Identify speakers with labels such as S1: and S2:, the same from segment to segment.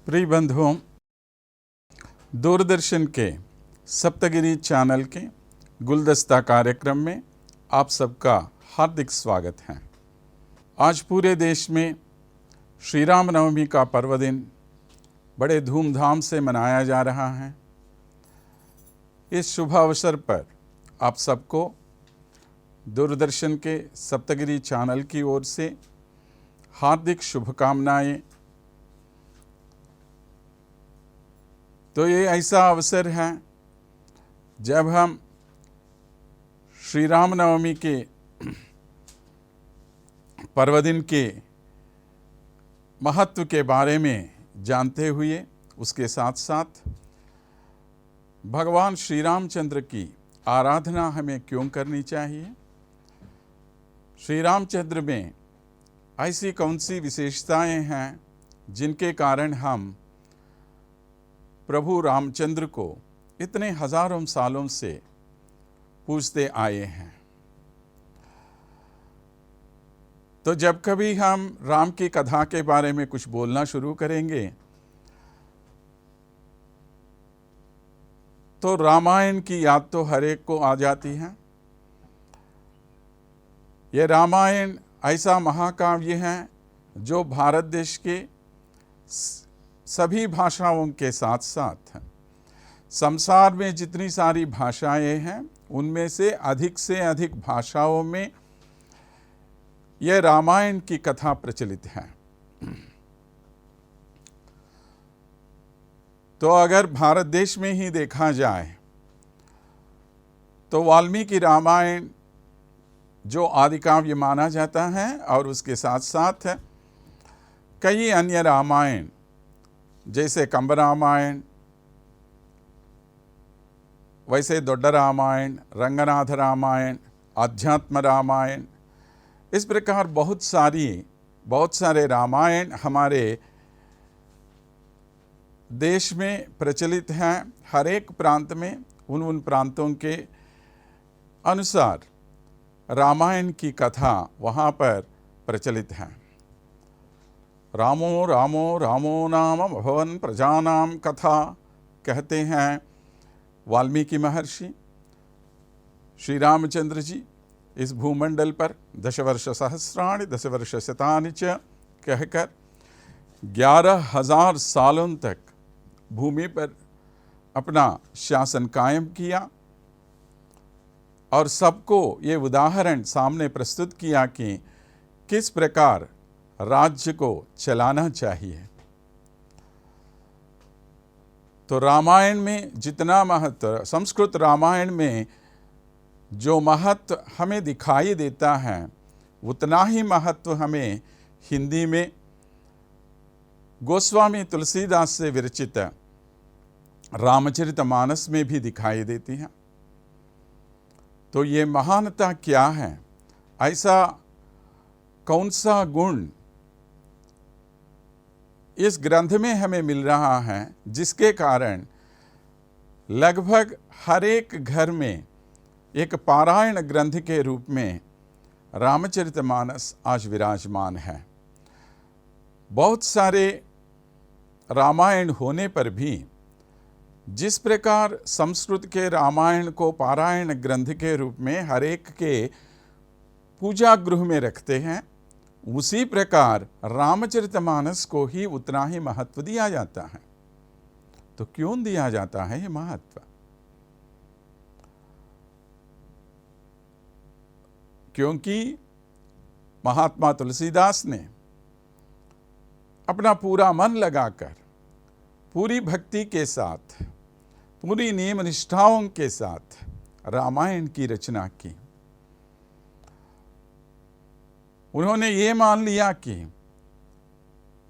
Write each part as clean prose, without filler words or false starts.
S1: प्रिय बंधुओं, दूरदर्शन के सप्तगिरी चैनल के गुलदस्ता कार्यक्रम में आप सबका हार्दिक स्वागत है। आज पूरे देश में श्री राम नवमी का पर्व दिन बड़े धूमधाम से मनाया जा रहा है। इस शुभ अवसर पर आप सबको दूरदर्शन के सप्तगिरी चैनल की ओर से हार्दिक शुभकामनाएं। तो ये ऐसा अवसर है जब हम श्री राम नवमी के पर्वदिन के महत्व के बारे में जानते हुए उसके साथ साथ भगवान श्री रामचंद्र की आराधना हमें क्यों करनी चाहिए, श्री रामचंद्र में ऐसी कौन सी विशेषताएं हैं जिनके कारण हम प्रभु रामचंद्र को इतने हजारों सालों से पूजते आए हैं। तो जब कभी हम राम की कथा के बारे में कुछ बोलना शुरू करेंगे तो रामायण की याद तो हर एक को आ जाती है। ये रामायण ऐसा महाकाव्य है जो भारत देश के सभी भाषाओं के साथ साथ संसार में जितनी सारी भाषाएं हैं उनमें से अधिक भाषाओं में यह रामायण की कथा प्रचलित है। तो अगर भारत देश में ही देखा जाए तो वाल्मीकि रामायण जो आदि काव्य माना जाता है और उसके साथ साथ कई अन्य रामायण जैसे कंब रामायण, वैसे दोड्ड रामायण, रंगनाथ रामायण, अध्यात्म रामायण, इस प्रकार बहुत सारे रामायण हमारे देश में प्रचलित हैं। हर एक प्रांत में उन प्रांतों के अनुसार रामायण की कथा वहाँ पर प्रचलित है। रामो रामो रामो नाम भवन प्रजानाम कथा कहते हैं वाल्मीकि महर्षि। श्री रामचंद्र जी इस भूमंडल पर 10 वर्ष सहस्राणि 10 वर्ष शतानि च कहकर 11,000 सालों तक भूमि पर अपना शासन कायम किया और सबको ये उदाहरण सामने प्रस्तुत किया कि किस प्रकार राज्य को चलाना चाहिए। तो रामायण में जितना महत्व, संस्कृत रामायण में जो महत्व हमें दिखाई देता है उतना ही महत्व हमें हिंदी में गोस्वामी तुलसीदास से विरचित रामचरितमानस में भी दिखाई देती है। तो ये महानता क्या है, ऐसा कौन सा गुण इस ग्रंथ में हमें मिल रहा है जिसके कारण लगभग हर एक घर में एक पारायण ग्रंथ के रूप में रामचरितमानस आज विराजमान है। बहुत सारे रामायण होने पर भी जिस प्रकार संस्कृत के रामायण को पारायण ग्रंथ के रूप में हर एक के पूजा गृह में रखते हैं, उसी प्रकार रामचरितमानस को ही उतना ही महत्व दिया जाता है। तो क्यों दिया जाता है ये महत्व? क्योंकि महात्मा तुलसीदास ने अपना पूरा मन लगाकर पूरी भक्ति के साथ पूरी नियम निष्ठाओं के साथ रामायण की रचना की। उन्होंने ये मान लिया कि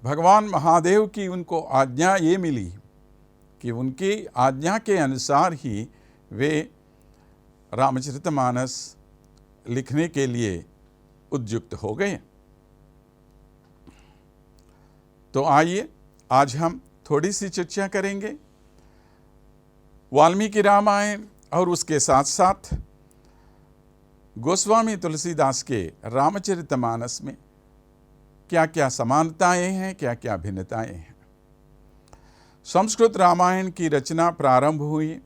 S1: भगवान महादेव की उनको आज्ञा ये मिली कि उनकी आज्ञा के अनुसार ही वे रामचरितमानस लिखने के लिए उद्युक्त हो गए। तो आइए आज हम थोड़ी सी चर्चा करेंगे वाल्मीकि रामायण और उसके साथ साथ गोस्वामी तुलसीदास के रामचरितमानस में क्या क्या समानताएं हैं, क्या क्या भिन्नताएं हैं। संस्कृत रामायण की रचना प्रारंभ हुई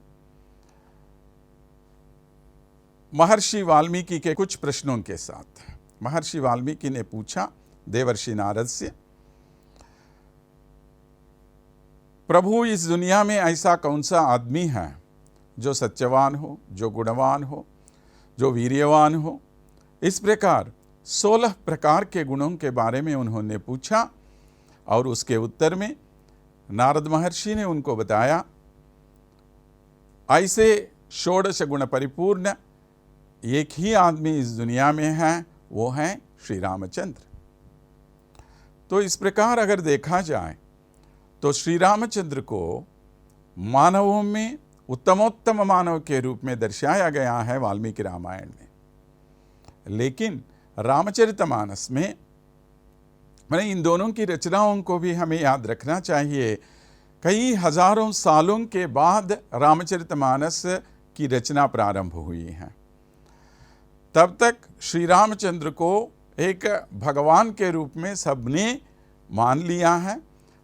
S1: महर्षि वाल्मीकि के कुछ प्रश्नों के साथ। महर्षि वाल्मीकि ने पूछा देवर्षि नारद से, प्रभु इस दुनिया में ऐसा कौन सा आदमी है जो सत्यवान हो, जो गुणवान हो, जो वीर्यवान हो। इस प्रकार 16 प्रकार के गुणों के बारे में उन्होंने पूछा और उसके उत्तर में नारद महर्षि ने उनको बताया, ऐसे 16 गुण परिपूर्ण एक ही आदमी इस दुनिया में है, वो है श्री रामचंद्र। तो इस प्रकार अगर देखा जाए तो श्री रामचंद्र को मानवों में उत्तमोत्तम मानव के रूप में दर्शाया गया है वाल्मीकि रामायण में। लेकिन रामचरितमानस में मैंने इन दोनों की रचनाओं को भी हमें याद रखना चाहिए। कई हजारों सालों के बाद रामचरितमानस की रचना प्रारंभ हुई है। तब तक श्री रामचंद्र को एक भगवान के रूप में सबने मान लिया है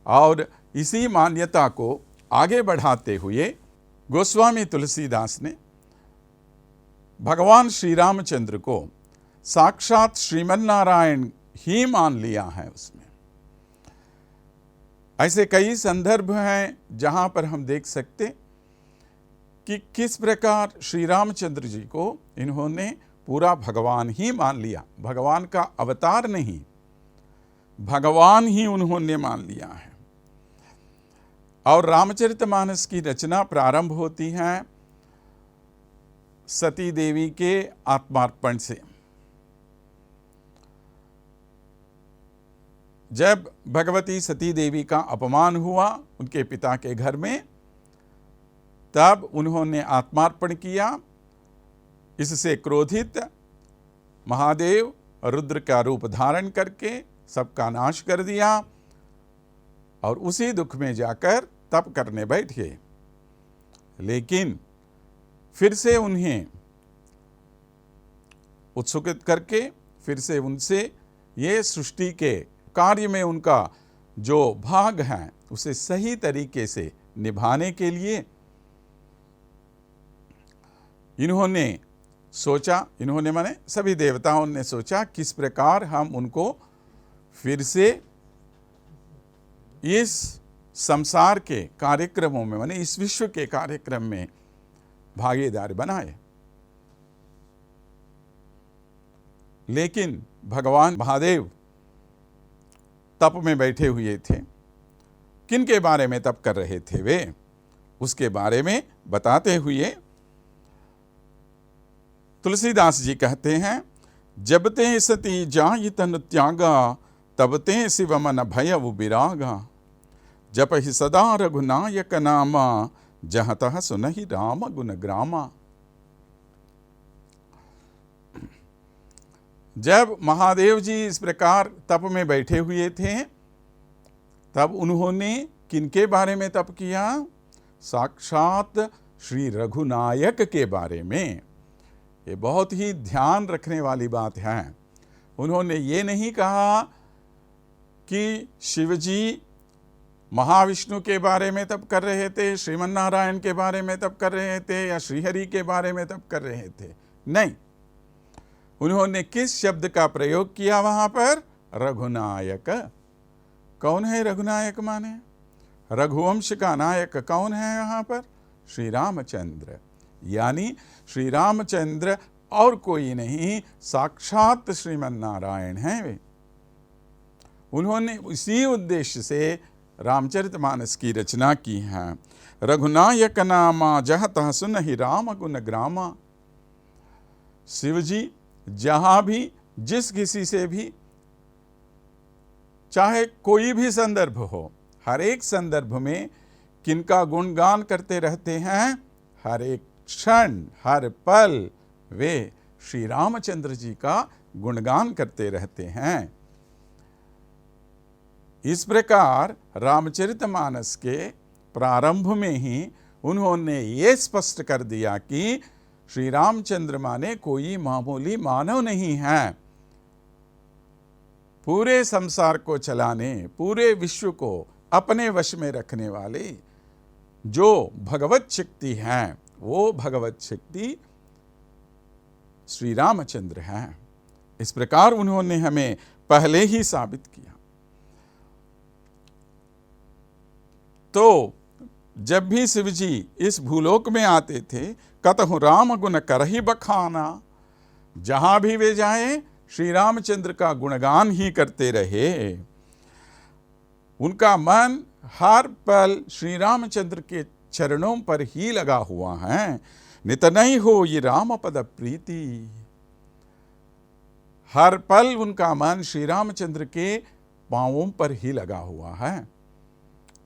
S1: और इसी मान्यता को आगे बढ़ाते हुए गोस्वामी तुलसीदास ने भगवान श्री रामचंद्र को साक्षात श्रीमन नारायण ही मान लिया है। उसमें ऐसे कई संदर्भ हैं जहां पर हम देख सकते कि किस प्रकार श्री रामचंद्र जी को इन्होंने पूरा भगवान ही मान लिया। भगवान का अवतार नहीं, भगवान ही उन्होंने मान लिया है। और रामचरितमानस की रचना प्रारंभ होती है सती देवी के आत्मार्पण से। जब भगवती सती देवी का अपमान हुआ उनके पिता के घर में, तब उन्होंने आत्मार्पण किया। इससे क्रोधित महादेव रुद्र का रूप धारण करके सबका नाश कर दिया और उसी दुख में जाकर तप करने बैठे। लेकिन फिर से उन्हें उत्सुकित करके फिर से उनसे ये सृष्टि के कार्य में उनका जो भाग है उसे सही तरीके से निभाने के लिए इन्होंने सोचा, इन्होंने माने सभी देवताओं ने सोचा किस प्रकार हम उनको फिर से इस संसार के कार्यक्रमों में माने इस विश्व के कार्यक्रम में भागीदार बनाए। लेकिन भगवान महादेव तप में बैठे हुए थे। किन के बारे में तप कर रहे थे वे, उसके बारे में बताते हुए तुलसीदास जी कहते हैं, जब ते सती जाई तन त्यागा तब ते शिव मन भयउ बिरागा। जपहि सदा रघुनायक नामा जहाँ तह सुनहि राम गुण ग्रामा। जब महादेव जी इस प्रकार तप में बैठे हुए थे तब उन्होंने किनके बारे में तप किया? साक्षात श्री रघुनायक के बारे में। ये बहुत ही ध्यान रखने वाली बात है। उन्होंने ये नहीं कहा कि शिवजी महाविष्णु के बारे में तप कर रहे थे, श्रीमन नारायण के बारे में तप कर रहे थे या श्रीहरि के बारे में तप कर रहे थे। नहीं, उन्होंने किस शब्द का प्रयोग किया वहां पर? रघुनायक। कौन है रघुनायक? माने रघुवंश का नायक कौन है यहाँ पर? श्री रामचंद्र। यानी श्री रामचंद्र और कोई नहीं, साक्षात श्रीमन नारायण हैं वे। उन्होंने इसी उद्देश्य से रामचरितमानस की रचना की है। रघुनायक नामा जह तह सुनहि राम गुण ग्रामा। शिव जी जहां भी जिस किसी से भी चाहे कोई भी संदर्भ हो, हर एक संदर्भ में किनका गुणगान करते रहते हैं? हर एक क्षण हर पल वे श्री रामचंद्र जी का गुणगान करते रहते हैं। इस प्रकार रामचरितमानस के प्रारंभ में ही उन्होंने ये स्पष्ट कर दिया कि श्री रामचंद्र माने कोई मामूली मानव नहीं है। पूरे संसार को चलाने, पूरे विश्व को अपने वश में रखने वाले जो भगवत शक्ति है वो भगवत शक्ति श्री रामचंद्र हैं। इस प्रकार उन्होंने हमें पहले ही साबित किया। तो जब भी शिव जी इस भूलोक में आते थे, कतहु राम गुण करहि बखाना, जहां भी वे जाए श्री रामचंद्र का गुणगान ही करते रहे। उनका मन हर पल श्री रामचंद्र के चरणों पर ही लगा हुआ है। नित नहीं हो ये राम पद प्रीति, हर पल उनका मन श्री रामचंद्र के पांवों पर ही लगा हुआ है।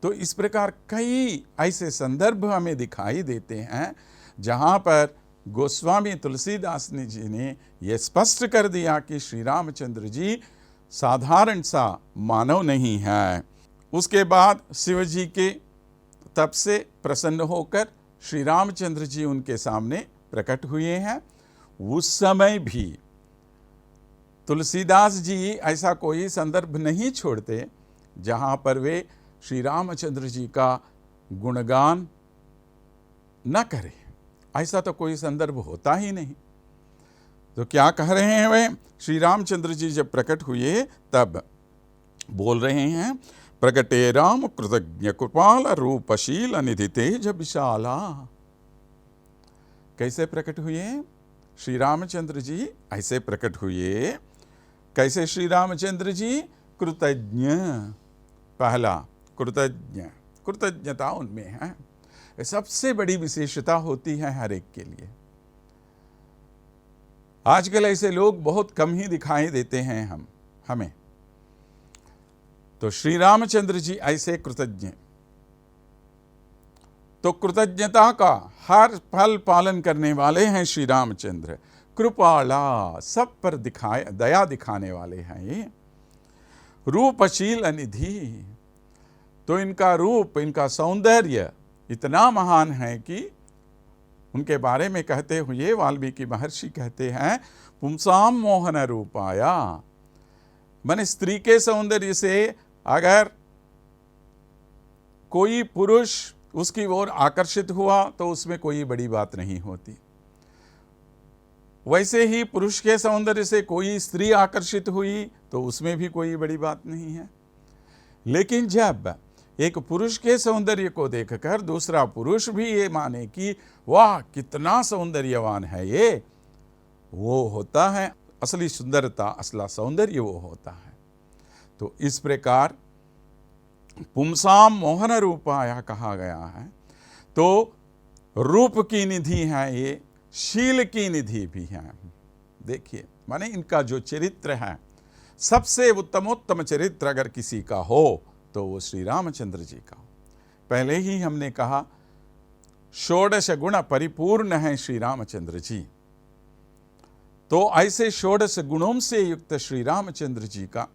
S1: तो इस प्रकार कई ऐसे संदर्भ हमें दिखाई देते हैं जहां पर गोस्वामी तुलसीदास जी ने यह स्पष्ट कर दिया कि श्री रामचंद्र जी साधारण सा मानव नहीं है। उसके बाद शिव जी के तप से प्रसन्न होकर श्री रामचंद्र जी उनके सामने प्रकट हुए हैं। उस समय भी तुलसीदास जी ऐसा कोई संदर्भ नहीं छोड़ते जहां पर वे श्री रामचंद्र जी का गुणगान न करें। ऐसा तो कोई संदर्भ होता ही नहीं। तो क्या कह रहे हैं वे? श्री रामचंद्र जी जब प्रकट हुए तब बोल रहे हैं, प्रकटे राम कृतज्ञ कृपाल रूपशील निधि तेज विशाला। कैसे प्रकट हुए श्री रामचंद्र जी? ऐसे प्रकट हुए। कैसे श्री रामचंद्र जी? कृतज्ञ। पहला कृतज्ञ, कृतज्ञता उनमें है। सबसे बड़ी विशेषता होती है हर एक के लिए। आजकल ऐसे लोग बहुत कम ही दिखाई देते हैं हमें। तो श्री रामचंद्र जी ऐसे कृतज्ञ। तो कृतज्ञता का हर पल पालन करने वाले हैं श्री रामचंद्र। कृपाला, सब पर दया दिखाने वाले हैं ये। रूपशील निधि, तो इनका रूप, इनका सौंदर्य इतना महान है कि उनके बारे में कहते हुए वाल्मीकि महर्षि कहते हैं, पुंसाम मोहन रूपाया। माने स्त्री के सौंदर्य से अगर कोई पुरुष उसकी ओर आकर्षित हुआ तो उसमें कोई बड़ी बात नहीं होती। वैसे ही पुरुष के सौंदर्य से कोई स्त्री आकर्षित हुई तो उसमें भी कोई बड़ी बात नहीं है। लेकिन जब एक पुरुष के सौंदर्य को देखकर दूसरा पुरुष भी ये माने कि वाह कितना सौंदर्यवान है ये, वो होता है असली सुंदरता, असला सौंदर्य वो होता है। तो इस प्रकार पुंसाम मोहन रूपाया कहा गया है। तो रूप की निधि है ये, शील की निधि भी है। देखिए, माने इनका जो चरित्र है, सबसे उत्तमोत्तम चरित्र अगर किसी का हो तो वो श्री रामचंद्र जी का। पहले ही हमने कहा षोडश गुण परिपूर्ण है श्री रामचंद्र जी। तो ऐसे षोडश गुणों से युक्त श्री रामचंद्र जी का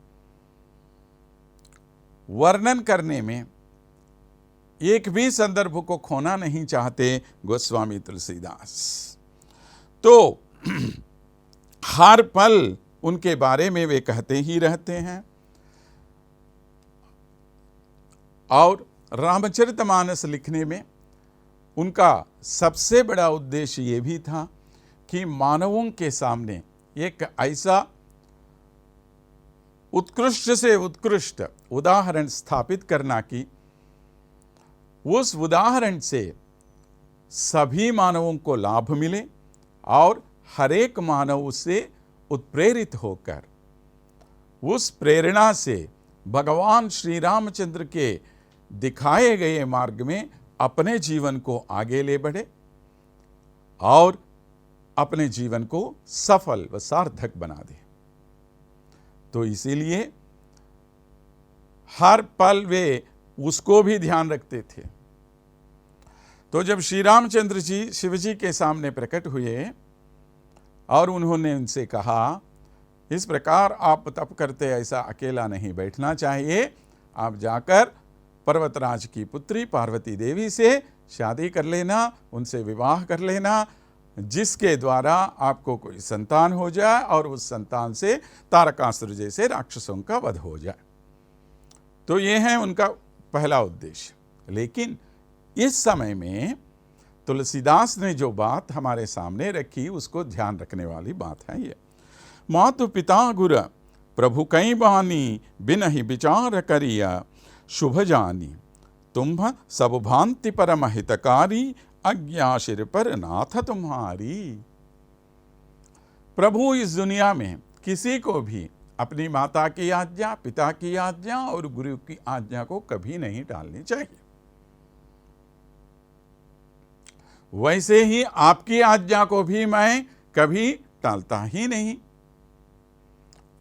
S1: वर्णन करने में एक भी संदर्भ को खोना नहीं चाहते गोस्वामी तुलसीदास। तो हर पल उनके बारे में वे कहते ही रहते हैं। और रामचरितमानस लिखने में उनका सबसे बड़ा उद्देश्य ये भी था कि मानवों के सामने एक ऐसा उत्कृष्ट से उत्कृष्ट उदाहरण स्थापित करना कि उस उदाहरण से सभी मानवों को लाभ मिले और हर एक मानव उससे उत्प्रेरित होकर उस प्रेरणा से भगवान श्री रामचंद्र के दिखाए गए मार्ग में अपने जीवन को आगे ले बढ़े और अपने जीवन को सफल व सार्थक बना दे। तो इसीलिए हर पल वे उसको भी ध्यान रखते थे। तो जब श्री रामचंद्र जी शिव जी के सामने प्रकट हुए और उन्होंने उनसे कहा, इस प्रकार आप तप करते ऐसा अकेला नहीं बैठना चाहिए, आप जाकर पर्वतराज की पुत्री पार्वती देवी से शादी कर लेना, उनसे विवाह कर लेना, जिसके द्वारा आपको कोई संतान हो जाए और उस संतान से तारकासुर जैसे राक्षसों का वध हो जाए। तो ये है उनका पहला उद्देश्य। लेकिन इस समय में तुलसीदास ने जो बात हमारे सामने रखी उसको ध्यान रखने वाली बात है ये। मातु पिता गुर प्रभु कई बानी बिनहि विचार करिया, शुभ जानी तुम्ह सब भांति परम हितकारी, अज्ञा सिर पर नाथ तुम्हारी। प्रभु इस दुनिया में किसी को भी अपनी माता की आज्ञा, पिता की आज्ञा और गुरु की आज्ञा को कभी नहीं टालनी चाहिए। वैसे ही आपकी आज्ञा को भी मैं कभी टालता ही नहीं।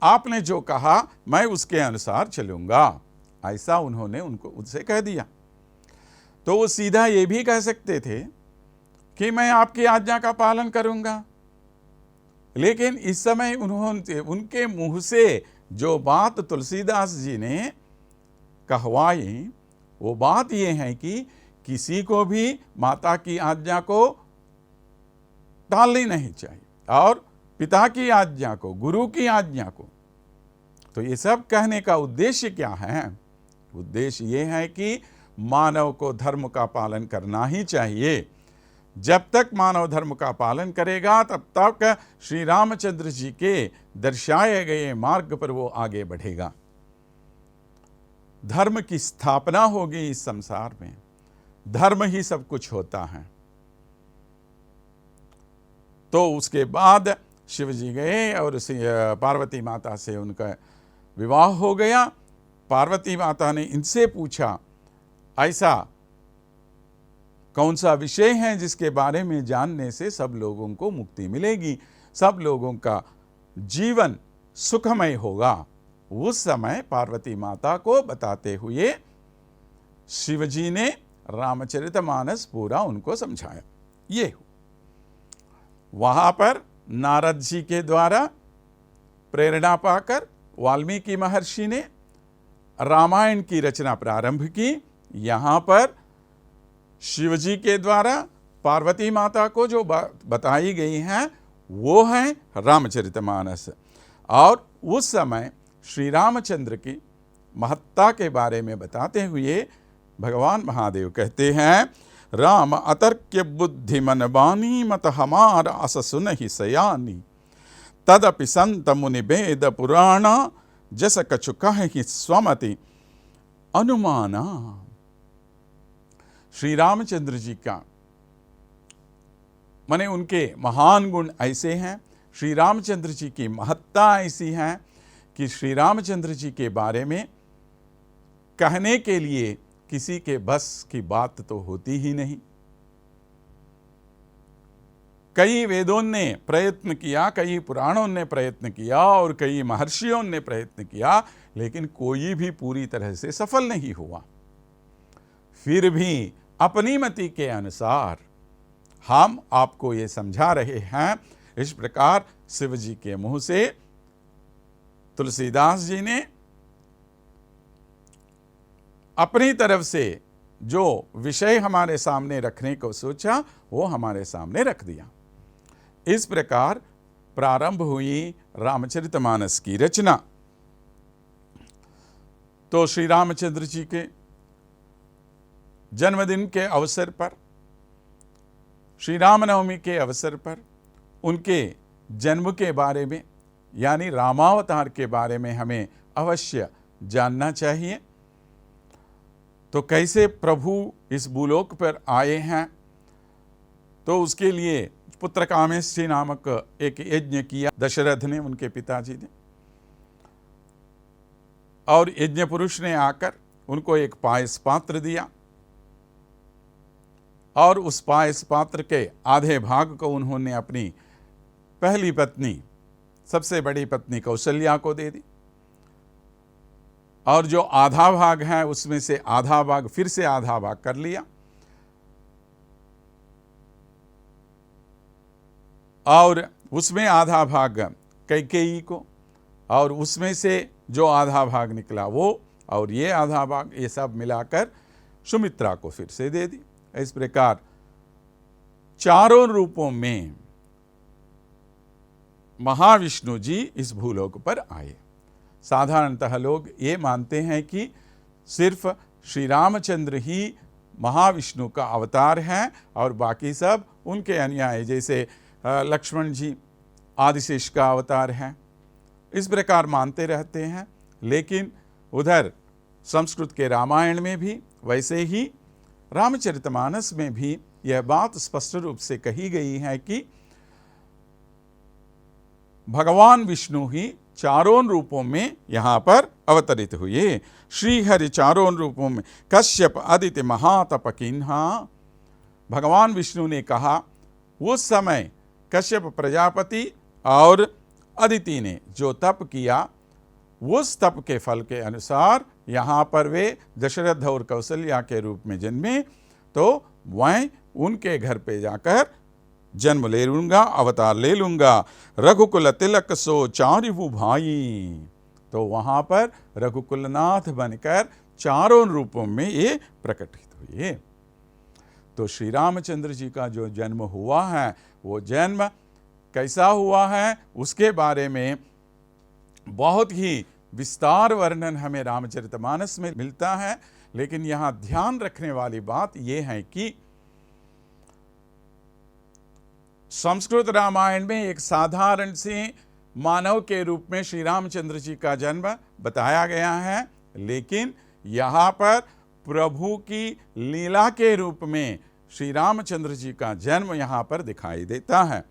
S1: आपने जो कहा मैं उसके अनुसार चलूंगा, ऐसा उन्होंने उनसे कह दिया। तो वो सीधा ये भी कह सकते थे कि मैं आपकी आज्ञा का पालन करूंगा, लेकिन इस समय उन्होंने उनके मुंह से जो बात तुलसीदास जी ने कहवाई वो बात ये है कि किसी को भी माता की आज्ञा को टालनी नहीं चाहिए और पिता की आज्ञा को, गुरु की आज्ञा को। तो ये सब कहने का उद्देश्य क्या है? उद्देश्य ये है कि मानव को धर्म का पालन करना ही चाहिए। जब तक मानव धर्म का पालन करेगा तब तक श्री रामचंद्र जी के दर्शाए गए मार्ग पर वो आगे बढ़ेगा। धर्म की स्थापना होगी इस संसार में, धर्म ही सब कुछ होता है। तो उसके बाद शिव जी गए और पार्वती माता से उनका विवाह हो गया। पार्वती माता ने इनसे पूछा, ऐसा कौन सा विषय है जिसके बारे में जानने से सब लोगों को मुक्ति मिलेगी, सब लोगों का जीवन सुखमय होगा? उस समय पार्वती माता को बताते हुए शिवजी ने रामचरितमानस पूरा उनको समझाया। ये वहां पर नारद जी के द्वारा प्रेरणा पाकर वाल्मीकि महर्षि ने रामायण की रचना प्रारंभ की। यहाँ पर शिवजी के द्वारा पार्वती माता को जो बताई गई हैं वो है रामचरितमानस। और उस समय श्री रामचंद्र की महत्ता के बारे में बताते हुए भगवान महादेव कहते हैं, राम अतर्क्य बुद्धि मन बानी, मत हमार अस सुनहि सयानी, तदपि संत मुनि वेद पुराणा, जस कछु कहि स्वमति अनुमाना। श्री रामचंद्र जी का माने उनके महान गुण ऐसे हैं, श्री रामचंद्र जी की महत्ता ऐसी है कि श्री रामचंद्र जी के बारे में कहने के लिए किसी के बस की बात तो होती ही नहीं। कई वेदों ने प्रयत्न किया, कई पुराणों ने प्रयत्न किया और कई महर्षियों ने प्रयत्न किया, लेकिन कोई भी पूरी तरह से सफल नहीं हुआ। फिर भी अपनी मति के अनुसार हम आपको ये समझा रहे हैं। इस प्रकार शिव जी के मुंह से तुलसीदास जी ने अपनी तरफ से जो विषय हमारे सामने रखने को सोचा वो हमारे सामने रख दिया। इस प्रकार प्रारंभ हुई रामचरितमानस की रचना। तो श्री रामचंद्र जी के जन्मदिन के अवसर पर, श्री रामनवमी के अवसर पर उनके जन्म के बारे में यानी रामावतार के बारे में हमें अवश्य जानना चाहिए। तो कैसे प्रभु इस भूलोक पर आए हैं, तो उसके लिए पुत्र कामेष्टि नामक एक यज्ञ किया दशरथ ने, उनके पिताजी ने, और यज्ञ पुरुष ने आकर उनको एक पायस पात्र दिया और उस पायस पात्र के आधे भाग को उन्होंने अपनी पहली पत्नी, सबसे बड़ी पत्नी कौशल्या को दे दी, और जो आधा भाग है उसमें से आधा भाग फिर से आधा भाग कर लिया, और उसमें आधा भाग कैकेयी को, और उसमें से जो आधा भाग निकला वो, और ये आधा भाग, ये सब मिलाकर सुमित्रा को फिर से दे दी। इस प्रकार चारों रूपों में महाविष्णु जी इस भूलोक पर आए। साधारणतः लोग ये मानते हैं कि सिर्फ श्री रामचंद्र ही महाविष्णु का अवतार हैं और बाकी सब उनके अनुयायी, जैसे लक्ष्मण जी आदिशेष का अवतार हैं, इस प्रकार मानते रहते हैं। लेकिन उधर संस्कृत के रामायण में भी वैसे ही रामचरितमानस में भी यह बात स्पष्ट रूप से कही गई है कि भगवान विष्णु ही चारों रूपों में यहाँ पर अवतरित हुए। श्री हरि चारों रूपों में कश्यप आदित्य महातप किन्हा। भगवान विष्णु ने कहा उस समय कश्यप प्रजापति और अदिति ने जो तप किया, उस तप के फल के अनुसार यहाँ पर वे दशरथ और कौशल्या के रूप में जन्मे, तो मैं उनके घर पे जाकर जन्म ले लूँगा, अवतार ले लूँगा। रघुकुल तिलक सो चारिवु भाई, तो वहाँ पर रघुकुलनाथ बनकर चारों रूपों में ये प्रकटित हुए। तो श्री रामचंद्र जी का जो जन्म हुआ है, वो जन्म कैसा हुआ है उसके बारे में बहुत ही विस्तार वर्णन हमें रामचरितमानस में मिलता है। लेकिन यहाँ ध्यान रखने वाली बात यह है कि संस्कृत रामायण में एक साधारण से मानव के रूप में श्री रामचंद्र जी का जन्म बताया गया है, लेकिन यहाँ पर प्रभु की लीला के रूप में श्री रामचंद्र जी का जन्म यहाँ पर दिखाई देता है।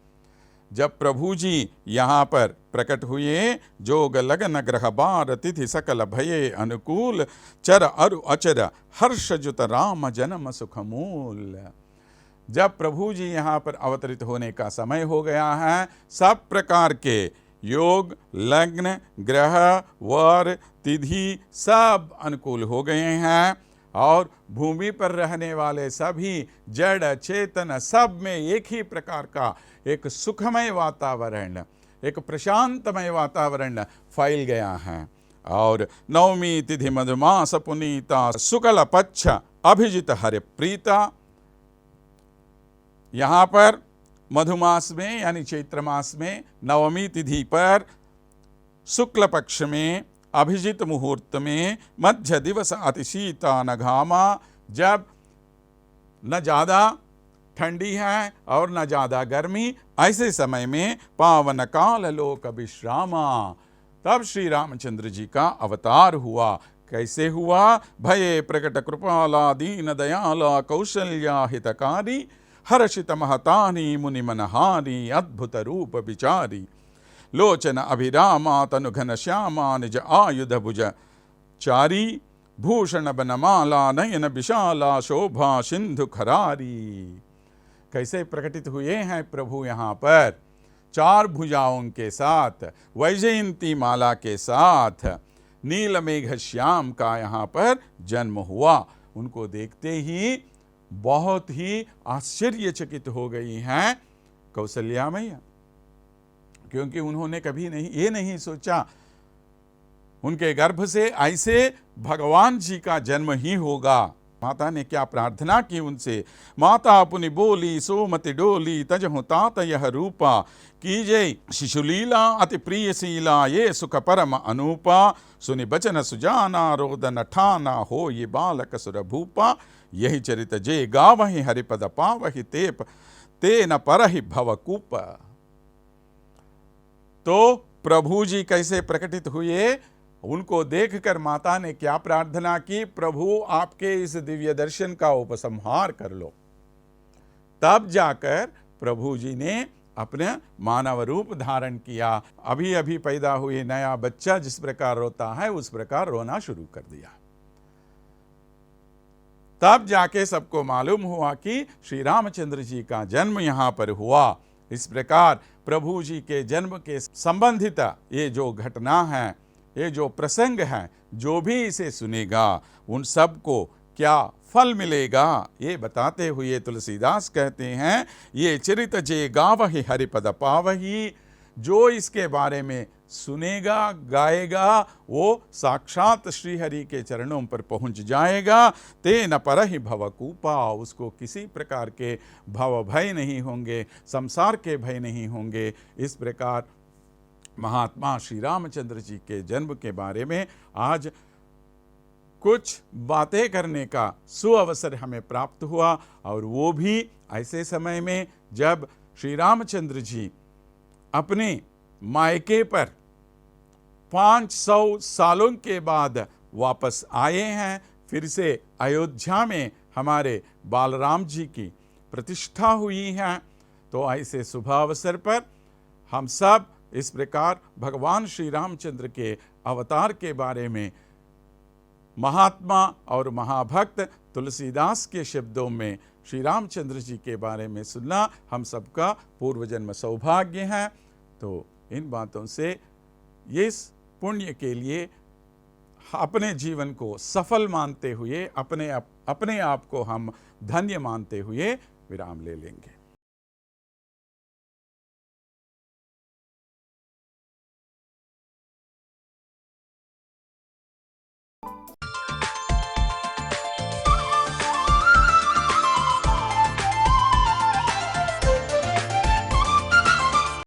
S1: जब प्रभु जी यहाँ पर प्रकट हुए, जोग लगन ग्रह बार तिथि सकल भये अनुकूल, चर अरु अचर हर्ष जुत राम जन्म सुखमूल। जब प्रभु जी यहाँ पर अवतरित होने का समय हो गया है, सब प्रकार के योग, लग्न, ग्रह, वर, तिथि सब अनुकूल हो गए हैं और भूमि पर रहने वाले सभी जड़ चेतन सब में एक ही प्रकार का एक सुखमय वातावरण, एक प्रशांतमय वातावरण फैल गया है। और नवमी तिथि मधुमास पुनीता, शुक्ल पक्ष अभिजित हरि प्रीता। यहाँ पर मधुमास में यानी चैत्र मास में नवमी तिथि पर शुक्ल पक्ष में अभिजित मुहूर्त में मध्य दिवस अतिशीता न घामा, जब न ज़्यादा ठंडी है और न ज़्यादा गर्मी, ऐसे समय में पावन काल लोक विश्रामा, तब श्री रामचंद्र जी का अवतार हुआ। कैसे हुआ? भये प्रकट कृपाला दीन दयाला कौशल्या हितकारी, हर्षित महतानी मुनि मनहारी अद्भुत रूप विचारी, लोचन अभिरामा तनु घन श्यामा निज आयुध भुज चारी, भूषण बनमाला नयन विशाला शोभा सिंधु खरारी। कैसे प्रकटित हुए हैं प्रभु यहाँ पर, चार भुजाओं के साथ, वैजयंती माला के साथ, नीलमेघ श्याम का यहाँ पर जन्म हुआ। उनको देखते ही बहुत ही आश्चर्यचकित हो गई हैं कौशल्या मैया, क्योंकि उन्होंने कभी ये नहीं सोचा उनके गर्भ से ऐसे भगवान जी का जन्म ही होगा। माता ने क्या प्रार्थना की उनसे, माता पुनि बोली सोमति डोली तजहु तात यह रूपा, कीजय शिशुलीला अति प्रियशीला ये सुख परम अनूपा, सुनि बचन सुजाना रोदन ठाना हो ये बालक सुर भूपा, यही चरित जे गावहि हरिपद पावहि ते न परहि भवकूप। तो प्रभु जी कैसे प्रकटित हुए, उनको देखकर माता ने क्या प्रार्थना की, प्रभु आपके इस दिव्य दर्शन का उपसंहार कर लो। तब जाकर प्रभु जी ने अपने मानव रूप धारण किया। अभी अभी पैदा हुए नया बच्चा जिस प्रकार रोता है उस प्रकार रोना शुरू कर दिया। तब जाके सबको मालूम हुआ कि श्री रामचंद्र जी का जन्म यहाँ पर हुआ। इस प्रकार प्रभु जी के जन्म के संबंधित ये जो घटना है, ये जो प्रसंग है, जो भी इसे सुनेगा उन सबको क्या फल मिलेगा, ये बताते हुए तुलसीदास कहते हैं, ये चरित जे गावहि हरिपद पावहि, जो इसके बारे में सुनेगा गाएगा वो साक्षात श्री हरि के चरणों पर पहुंच जाएगा। ते न परहि भवकूपा, उसको किसी प्रकार के भव भय नहीं होंगे, संसार के भय नहीं होंगे। इस प्रकार महात्मा श्री रामचंद्र जी के जन्म के बारे में आज कुछ बातें करने का सुअवसर हमें प्राप्त हुआ, और वो भी ऐसे समय में जब श्री रामचंद्र जी अपने मायके पर 500 सालों के बाद वापस आए हैं। फिर से अयोध्या में हमारे बालराम जी की प्रतिष्ठा हुई है। तो ऐसे शुभ अवसर पर हम सब इस प्रकार भगवान श्री रामचंद्र के अवतार के बारे में महात्मा और महाभक्त तुलसीदास के शब्दों में श्री रामचंद्र जी के बारे में सुनना हम सबका पूर्वजन्म सौभाग्य है। तो इन बातों से इस पुण्य के लिए अपने जीवन को सफल मानते हुए, अपने आप को हम धन्य मानते हुए विराम ले लेंगे।